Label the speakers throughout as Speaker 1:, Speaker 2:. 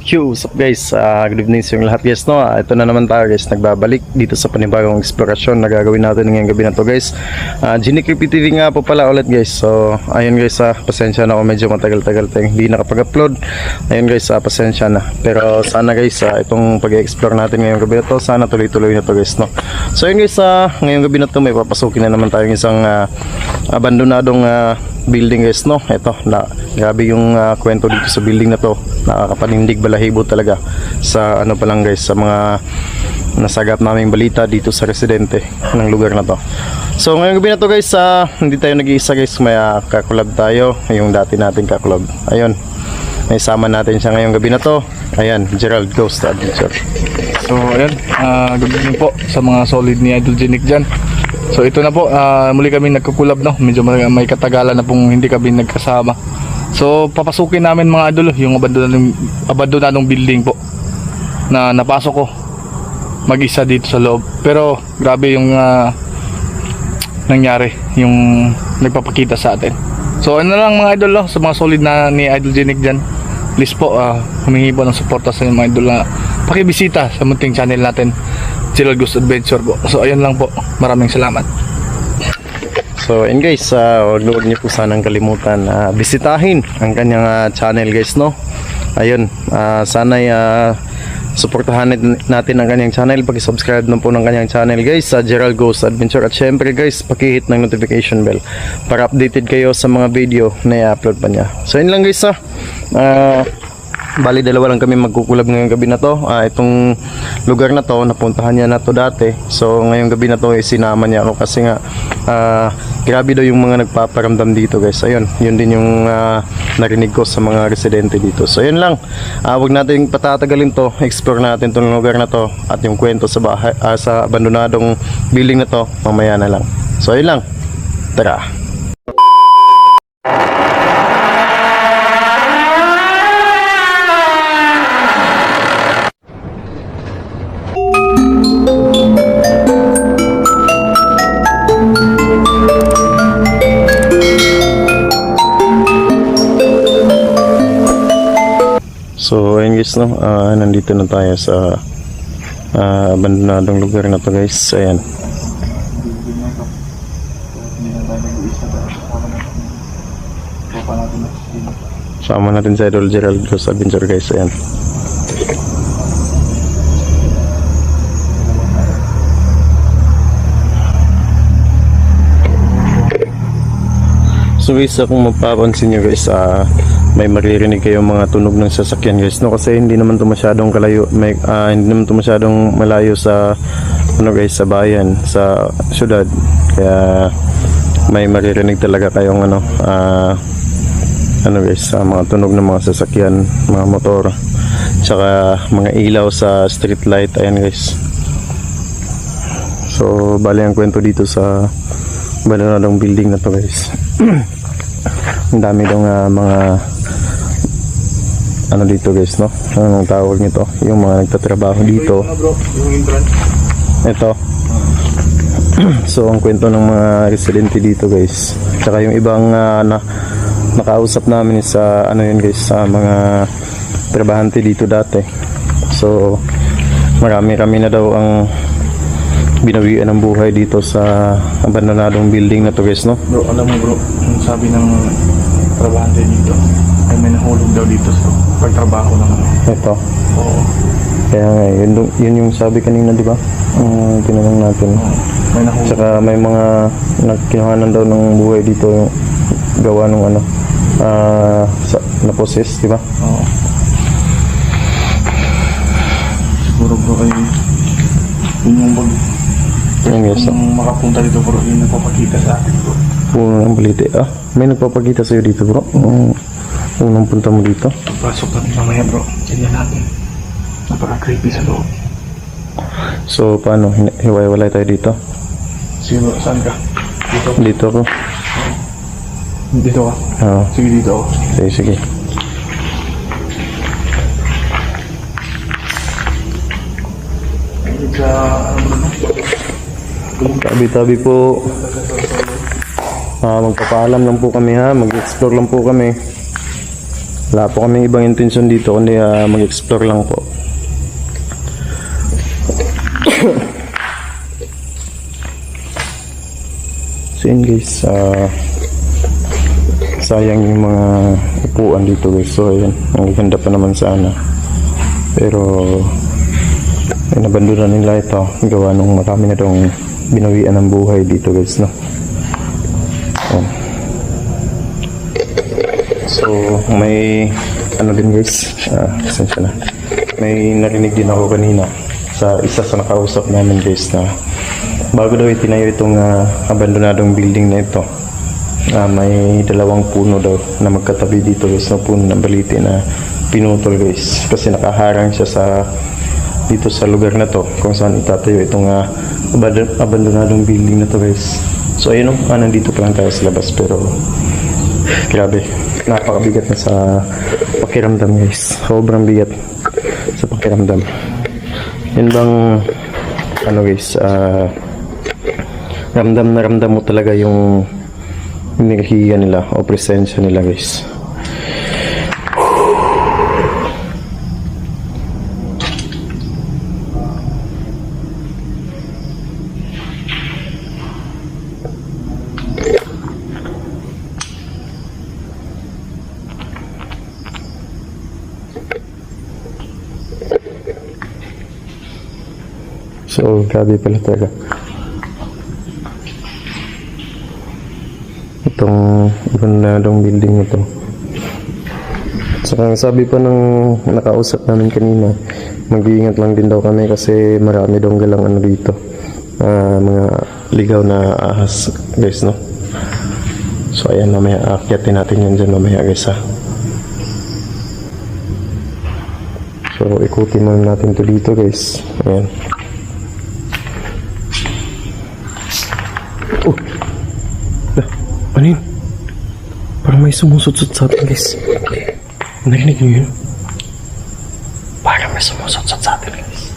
Speaker 1: Yo, what's up guys? Good evening sa inyo lahat guys, no? Ito na naman tayo guys, nagbabalik dito sa panibagong eksplorasyon na gagawin natin ngayong gabi na to guys. Genie Creepy TV nga po pala ulit guys. So, ayun guys, pasensya na ako, medyo matagal-tagal tayong hindi nakapag-upload. Ayun guys, pasensya na. Pero sana guys, itong pag-explore natin ngayong gabi na to, sana tuloy-tuloy na to guys, no? So, ayun guys, ngayong gabi na to may papasukin na naman tayong isang abandonadong building guys, no? Ito, grabe yung kwento dito sa building na to. Nakakapanindig balahibo talaga sa ano pa lang guys, sa mga nasagap naming balita dito sa residente ng lugar na to. So ngayong gabi na to guys, hindi tayo nag-iisa guys, may kakulab tayo, yung dati nating kakulab. Ayun, may sama natin siya ngayong gabi na to. Ayan, Gerald Ghost Adventure.
Speaker 2: So ayan, good evening po sa mga solid ni Idol Genic dyan. So ito na po, muli kami nagkakulab, no? Medyo may katagalan na pong hindi kami nagkasama. So papasukin namin mga idol yung abandonadong building po na napasok ko mag-isa dito sa loob. Pero grabe yung nangyari, yung nagpapakita sa atin. So ano lang mga idol, sa mga solid na ni Idol Genic dyan, please po humingi po ng suporta sa inyo mga idol na pakibisita sa munting channel natin, Gerald Ghost Adventure po. So ayun lang po, maraming salamat.
Speaker 1: So and guys, huwag niyo po sanang kalimutan bisitahin ang kanyang channel guys, no? Ayun, sana suportahan natin ang kanyang channel, paki-subscribe na po ng kanyang channel guys, sa Gerald Ghost Adventure. At syempre guys, paki-hit ng notification bell para updated kayo sa mga video na i-upload pa niya. So yun lang guys, bali dalawa lang kami magkukulab ngayong gabi na to. Itong lugar na to, napuntahan niya na to dati. So ngayong gabi na to, sinama niya ako kasi nga grabe daw yung mga nagpaparamdam dito guys. Ayun, yun din yung narinig ko sa mga residente dito. So yun lang, wag natin patatagalin to, explore natin tong lugar na to at yung kwento sa bahay, sa abandonadong building na to mamaya na lang. So yun lang, tara. So ayun guys, no, nandito na tayo sa abandonadong lugar na to guys. Ayan. Sama natin sa Idol Gerald Ghost Adventure guys. Ayan. So guys, kung mapapansin nyo guys, may maririnig kayong mga tunog ng sasakyan guys, no? Kasi hindi naman to masyadong kalayo, hindi naman to masyadong malayo sa ano guys, sa bayan, sa syudad. Kaya may maririnig talaga kayong ano guys, mga tunog ng mga sasakyan, mga motor, tsaka mga ilaw sa street light. Ayan guys. So bali ang kwento dito sa abandonadong building na to guys. Ang dami daw mga ano dito guys, no? Anong tawag nito? Yung mga nagtatrabaho dito. Ito. So ang kwento ng mga residente dito guys. Tsaka yung ibang nakausap namin sa ano yun guys, sa mga trabahante dito dati. So marami na daw ang binawian ng buhay dito sa abandonadong building na to guys, no?
Speaker 2: Bro, alam mo bro, yung sabi ng trabahante dito ay may nahulog daw dito sa pagtrabaho ng
Speaker 1: ito.
Speaker 2: Oo.
Speaker 1: Kaya nga, yun yung sabi kanina, di ba? Tinanong natin.
Speaker 2: May nahulog.
Speaker 1: Tsaka may mga nagkinuhanan daw ng buhay dito, yung gawa ng na-possess, di ba?
Speaker 2: Oo. Siguro bro ay yun yung kung makapunta dito bro, yung nagpapakita sa akin bro.
Speaker 1: Unang balita. May nagpapakita sa'yo dito bro? Unang punta mo dito?
Speaker 2: Pasok natin mamaya bro, tingnan natin. Napaka-creepy sa loob.
Speaker 1: So paano? Hiwalay tayo dito?
Speaker 2: Sino? Saan ka? Dito?
Speaker 1: Dito ako.
Speaker 2: Dito ka?
Speaker 1: Oo.
Speaker 2: Sige dito ako.
Speaker 1: Sige. Tabi-tabi po. Magpapaalam lang po kami ha, mag-explore lang po kami. Wala po kaming ibang intensyon dito kundi mag-explore lang po. So yun guys, sayang yung mga upuan dito guys. So ayan, ang ganda pa naman sana. Pero nabandunan nila ito gawa nung marami na dong binawian ng buhay dito guys, no? Ayan. So may ano din guys, pasensya na, may narinig din ako kanina sa isa sa nakausap namin guys na bago daw itinayo itong abandonadong building na ito, may dalawang puno daw na magkatabi dito guys, na puno ng baliti na pinutol guys, kasi nakaharang siya sa dito sa lugar na to kung saan itatayo itong abandonadong building na to guys. So ayun, nandito pa lang tayo sa labas, pero grabe, napakabigat na sa pakiramdam guys, sobrang bigat sa pakiramdam. Yun bang ano guys, ramdam na ramdam mo talaga yung enerhiya nila o presensya nila guys. So grabe pala talaga itong abandonadong building ito. Saka sabi pa ng nakausap namin kanina, mag-iingat lang din daw kami kasi marami daw galang ano dito, mga ligaw na ahas guys, no? So ayan, mamaya aakyatin natin yan dyan mamaya guys, ha. So ikutin muna natin to dito guys. Ayan. Oh, ano yun? Parang may sumusot-sot sa atin guys. Narinig niyo yun? Parang may sumusot-sot sa atin guys.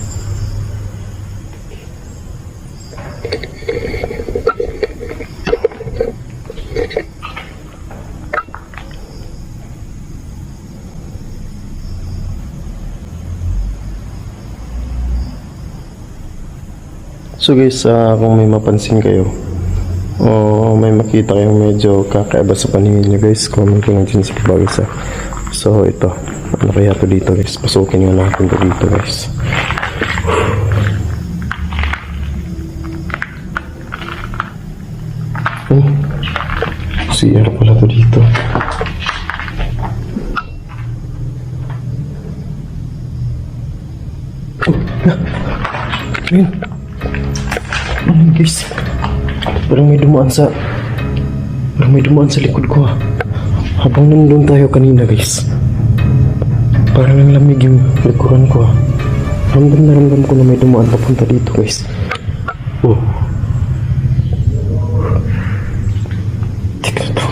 Speaker 1: So guys, kung may mapansin kayo o may makita kayong medyo kakaiba sa paningin nyo guys, comment ko lang dyan sa baba guys, ha. So ito, ano kaya to dito guys, pasukin nga natin to dito guys. Oh, CR pala to dito. Ayun. Ayun guys, parang may dumaan sa likod ko, ha. Habang nandun tayo kanina guys, parang ang lamig yung likuran ko, ha. Ramdam ko na may dumaan papunta dito guys. Oh, tignan to,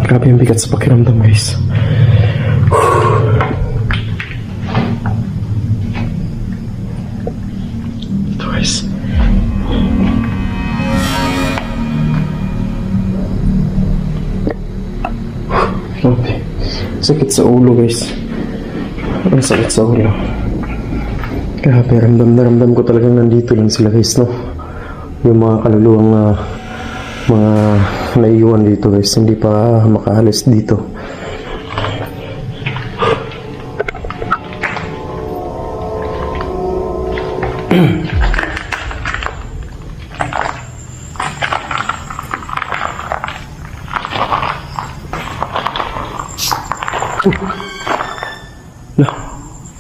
Speaker 1: grabe yung bigat sa pakiramdam guys. Ito guys, sakit sa ulo guys, ang sakit sa ulo. Grabe, ramdam ko talagang nandito lang sila guys, no? Yung mga kaluluwang mga naiiwan dito guys, hindi pa makaalis dito. Lah,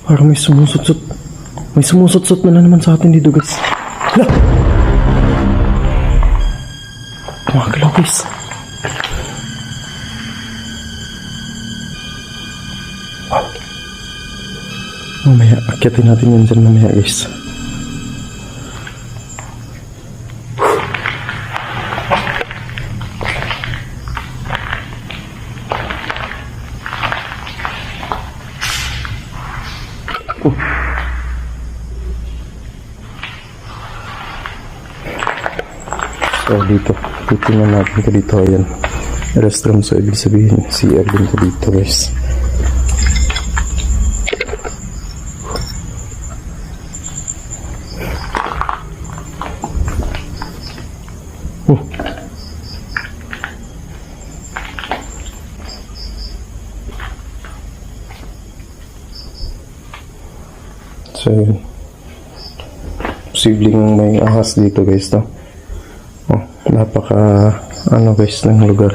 Speaker 1: parang may sumusot-sot na naman sa atin dito guys. Lah, gumagalaw guys. Mamaya, akyatin natin yan dyan mamaya guys. So dito, titingnan natin ito dito, ayan. restroom, so ibig sabihin CR din ko dito guys. So yun, posibleng may ahas dito guys to. Oh, napaka ano guys ng lugar.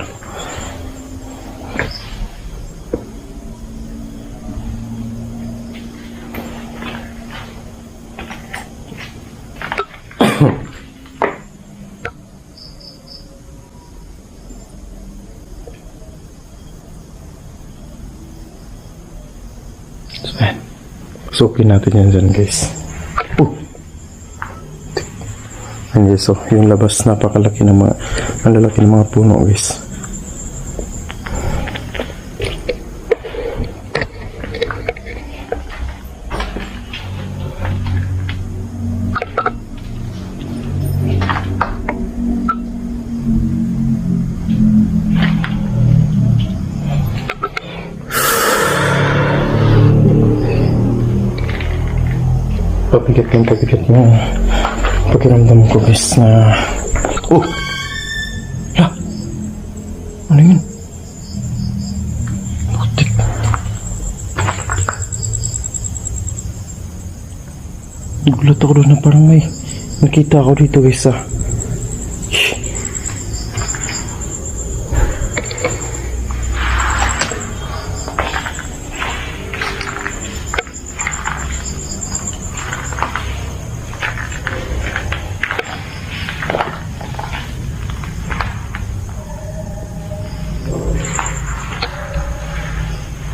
Speaker 1: So ayan, sukin natin yan dyan guys. Ayan guys, so yung labas napakalaki ng mga, ang lalaki ng mga puno guys. Pabigat yung pakiramdam ko guys na ano yun? Putik. Nagulat ako doon na parang may nakita ako dito guys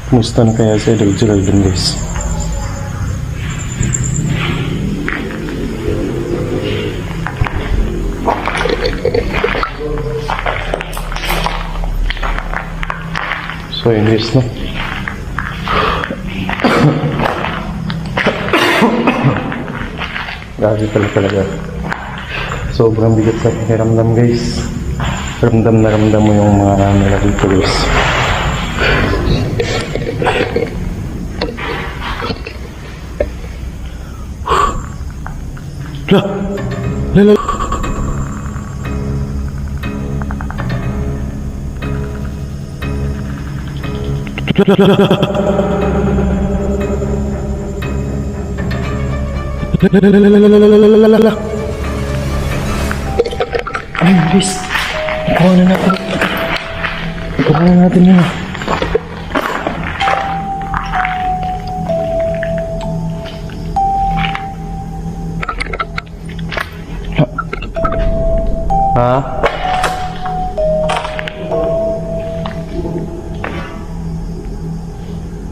Speaker 1: Kumusta na kaya si Idol Geraldine guys? So yun guys, no? Grabe pala talaga. Sobrang bigat sa pakiramdam guys. Ramdam na ramdam mo yung mga nila dito guys. La. Ayun guys, ikuha na natin yun. Ha?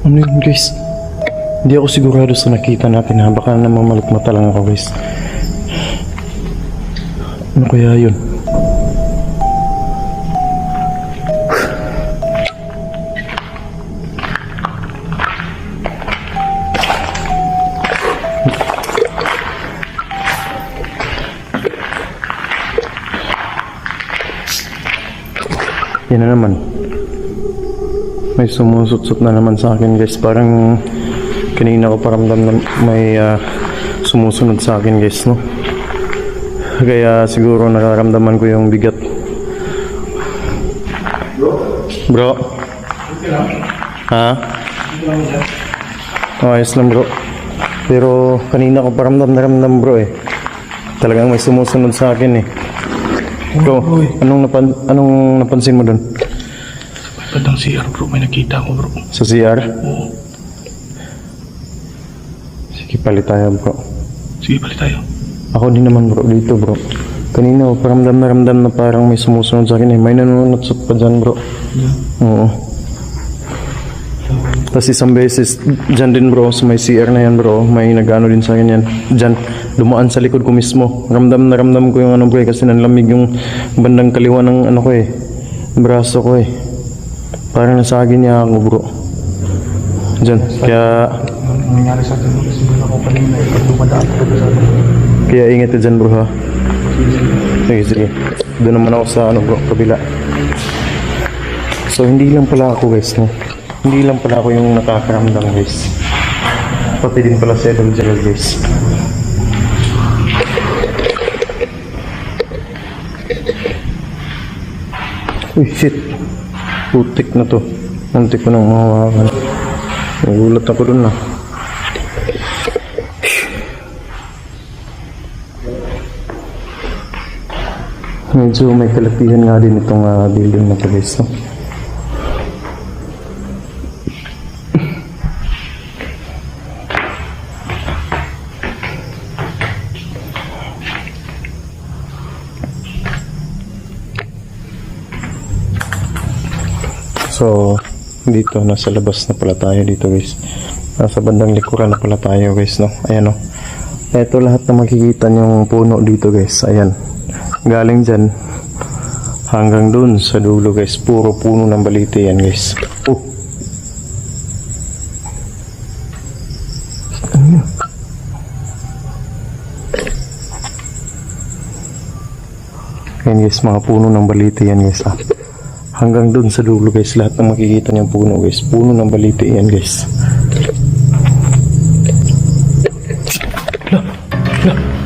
Speaker 1: Ano yun guys? Hindi ako sigurado sa nakita natin ha. Baka namang malukmata lang ako guys. Ano kaya yun? Yan na naman. May sumusut-sut na naman sa akin guys. Parang kanina ko paramdam na may sumusunod sa akin guys, no? Kaya siguro nararamdaman ko yung bigat. Bro? Ha? Ayos lang bro. Pero kanina ko paramdam na ramdam bro eh. Talagang may sumusunod sa akin eh. Bro, anong napansin mo dun?
Speaker 2: Padang CR bro, may nakita ko bro.
Speaker 1: Sa CR?
Speaker 2: Oo.
Speaker 1: Sige, palit tayo bro.
Speaker 2: Sige, palit tayo.
Speaker 1: Ako din naman bro, dito bro. Kanina ko paramdam na parang may sumusunod sa akin eh. May nanunutsot pa dyan bro. Yeah. Oo. Tapos isang beses dyan din bro, sa may CR na yan bro, may nag-ano din sa akin yan. Dyan, dumaan sa likod ko mismo. Ramdam ko yung ano bro eh, kasi nanlamig yung bandang kaliwa ng ano ko eh, braso ko eh. Parang nasagin niya ako bro. Dyan, kaya...
Speaker 2: Nangyari sa atin, siguro ako pa rin na dumadaan ko sa atin.
Speaker 1: Kaya ingat ka dyan bro ha. Sige. Doon naman ako sa ano bro, kabila. So hindi lang pala ako guys, no? Hindi lang pala ako yung nakakaramdam guys. Pati din pala si Idol Gerald guys. Uy shit. Putik na to. Muntik ko nang mahawakan. Nagulat ako dun na. Medyo may kalapihan nga din itong building na to guys, no? So, dito, nasa labas na pala tayo dito guys. Nasa bandang likuran na pala tayo guys, no? Ayan, no? Ito lahat na makikita niyong puno dito guys. Ayan. Galing dyan hanggang dun sa dulo guys. Puro puno ng balite yan guys. Oh. Ano yun? Ayan guys, mga puno ng balite yan guys. Hanggang dun sa dulo guys. Lahat ng makikita niyong puno guys. Puno ng balite yan guys.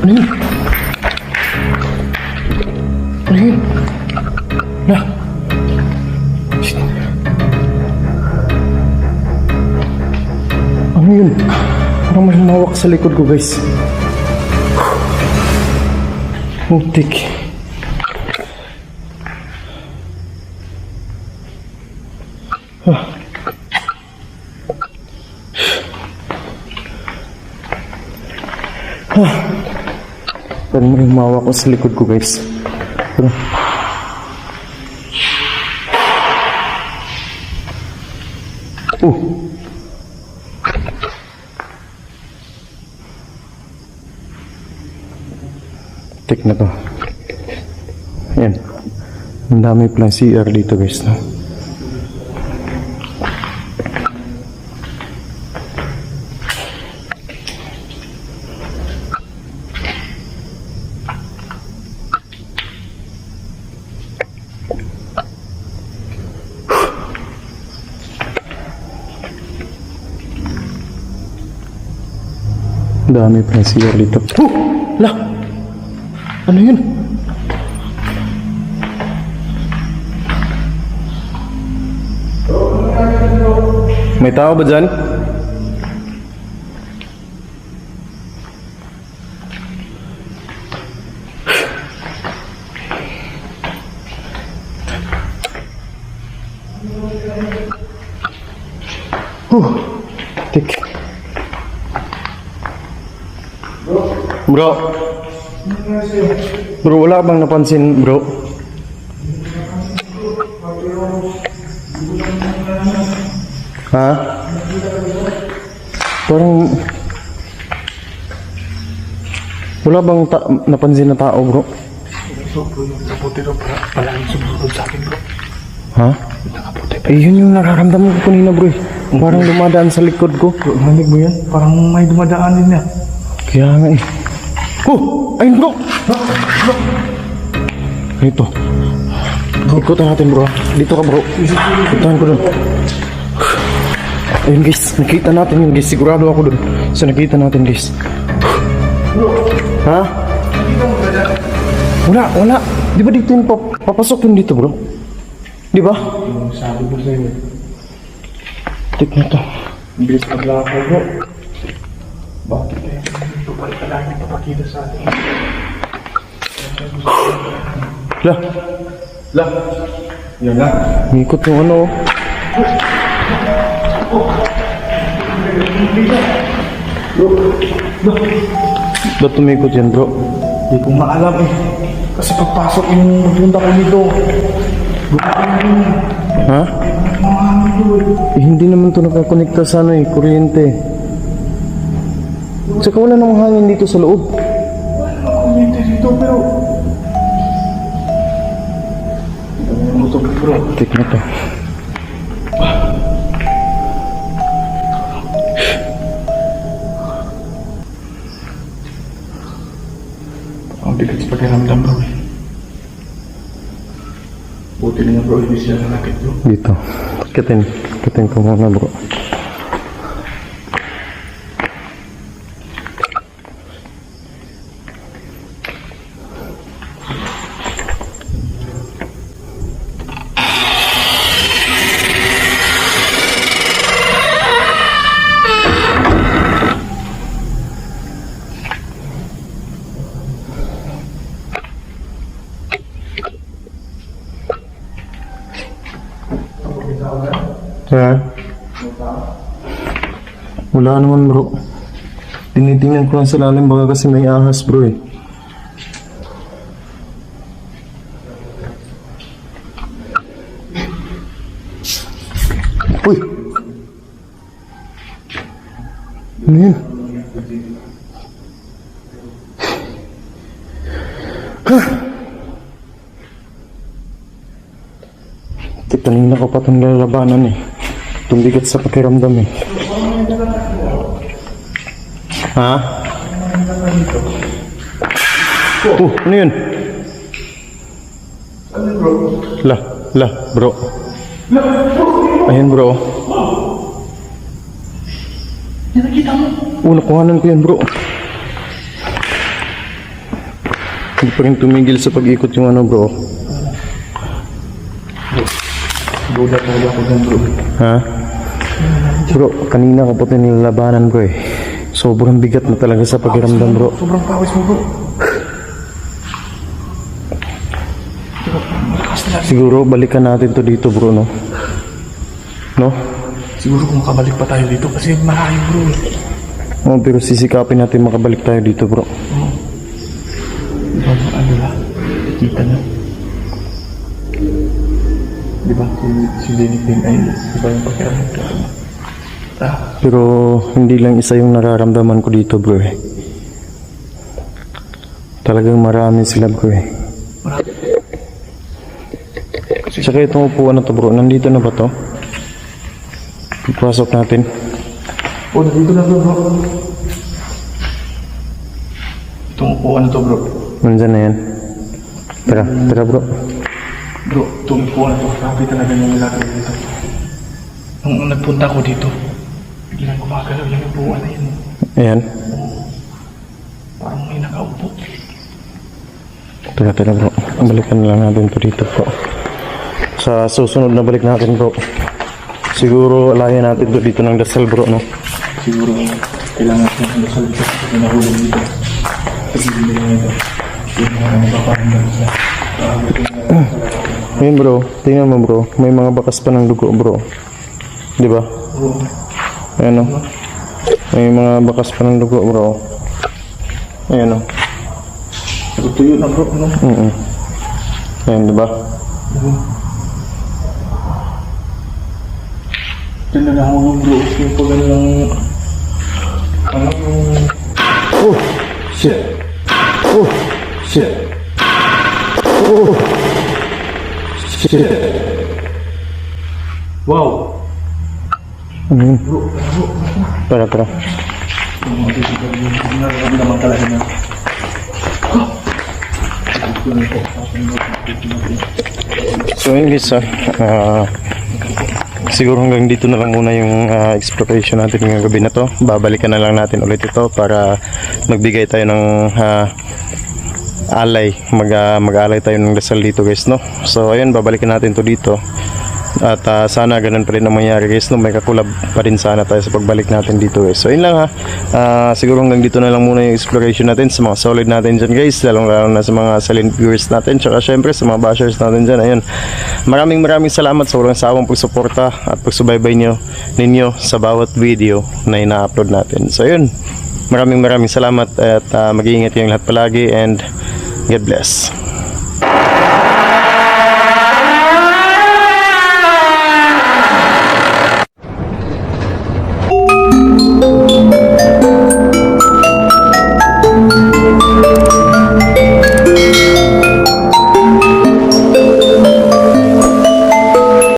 Speaker 1: Ano yun? Ano yun? Ano yun? Parang may humawak sa likod ko guys. Muntik. Parang may humawak ko sa likod ko guys. Pero tik na to. Ayan. Ang dami palang CR dito guys, no? Ang dami palang CR dito. Lah! Ano yun? May tao ba dyan? Tik. Bro. Bro, wala bang napansin, bro? Ha? Parang wala bang napansin na tao, bro?
Speaker 2: Nakaputi daw pala yung sumunod sa akin bro.
Speaker 1: Ha? Eh, yun yung nararamdaman ko kanina, bro. Parang dumadaan sa likod ko.
Speaker 2: Bro, narinig mo yan? Parang may dumadaan din niya.
Speaker 1: Kaya nga eh. Ayun, bro! Ito. Ikutan natin, bro. Dito ka, bro. Ikutan ko dun. Ayun, guys. Nakita natin yun, guys. Sigurado ako dun. So, nakita natin, guys. Ha? Wala. Di ba dito yung papasok yun dito, bro? Di ba?
Speaker 2: Sabi ko sa iyo.
Speaker 1: Tik na to.
Speaker 2: Bilis na lang ako bro. Bakit kaya ito pala palagi papakita sa atin? Lah. Yan na.
Speaker 1: Ikot yung ano. Ba't tumikot yan, bro?
Speaker 2: Hindi ko maalam eh. Kasi pagpasok yung magpunta ko dito.
Speaker 1: Ha? Eh, hindi naman to nakakonekta sa ano eh, kuryente. Tsaka wala namang hangin dito sa loob.
Speaker 2: Kuryente dito pero... Ito bro.
Speaker 1: Tik na to.
Speaker 2: Ang bigat sa pakiramdam bro eh. Buti na bro, hindi siya nanakit bro.
Speaker 1: Dito. Kitin ko muna bro. Ha? Wala naman bro. Tinitingnan ko lang sa lalim baka kasi may ahas bro eh. Uy! Ano yun? Kanina ko pa itong lalabanan eh. Tumbigat sa pakiramdam eh. Ha? Ano yun? Bro. Ayan bro.
Speaker 2: Nakita mo?
Speaker 1: Nakuhanan ko yan bro. Hindi pa rin tumigil sa pag-ikot yung ano bro.
Speaker 2: Buda ako dyan bro.
Speaker 1: Ha? Bro, kanina ko po ito nilalabanan bro eh. Sobrang bigat na talaga sa pakiramdam bro.
Speaker 2: Sobrang pawis mo bro.
Speaker 1: Siguro balikan natin to dito bro no? No?
Speaker 2: Siguro kung makabalik pa tayo dito kasi malayo bro.
Speaker 1: Oh, pero sisikapin natin makabalik tayo dito bro.
Speaker 2: Diba ano ba? Kita na. Diba si Lenny din ay iba yung pakiramdam ko.
Speaker 1: Pero hindi lang isa yung nararamdaman ko dito bro eh. Talagang marami sila bro eh. Tsaka itong upuan na to bro, nandito na ba to? Ipasok natin.
Speaker 2: Oh, nandito na bro. Itong upuan na to bro.
Speaker 1: Nandyan na yan. Tara bro.
Speaker 2: Bro, itong upuan na to. Grabe talaga yung lalaki dito. Nung nagpunta ko dito, biglang gumagalaw yung upuan na yun.
Speaker 1: Ayan.
Speaker 2: Parang may nakaupo.
Speaker 1: Tara bro. Balikan na lang natin to dito bro. Sa susunod na balik natin bro. Siguro alayan natin to dito ng dasal bro no.
Speaker 2: Siguro kailangan natin ng dasal dito. Kasi nahulog dito. Kasi hindi na ito. Yung mga napaparamdam sa
Speaker 1: Ayun bro, tingnan mo bro. May mga bakas pa ng dugo bro. Diba? Ayan o. May mga bakas pa ng dugo bro. Ayan o.
Speaker 2: tuyo na bro, no?
Speaker 1: Ayan diba?
Speaker 2: Diyan na nahulog bro. Yung pag ano lang... Ano yung...
Speaker 1: Oh! Shit! Oh! Shit! Oh! Shit!
Speaker 2: Wow!
Speaker 1: Bro. Tara.
Speaker 2: Hindi naman talaga na.
Speaker 1: So yun guys siguro hanggang dito na lang muna yung exploration natin ngayong gabi na to. Babalikan na lang natin ulit ito para magbigay tayo ng alay, mag-alay tayo ng dasal dito guys no. So ayun, babalikan natin to dito at sana ganun pa rin ang mangyari guys no. May kakulab pa rin sana tayo sa pagbalik natin dito guys. So yun lang siguro hanggang dito na lang muna yung exploration natin sa mga solid natin dyan guys, lalong na sa mga silent viewers natin, tsaka syempre sa mga bashers natin dyan. Ayun, maraming salamat sa walang sawang pagsuporta at pagsubaybay ninyo sa bawat video na ina-upload natin. So yun, maraming salamat at mag-iingat kayong lahat palagi and God bless.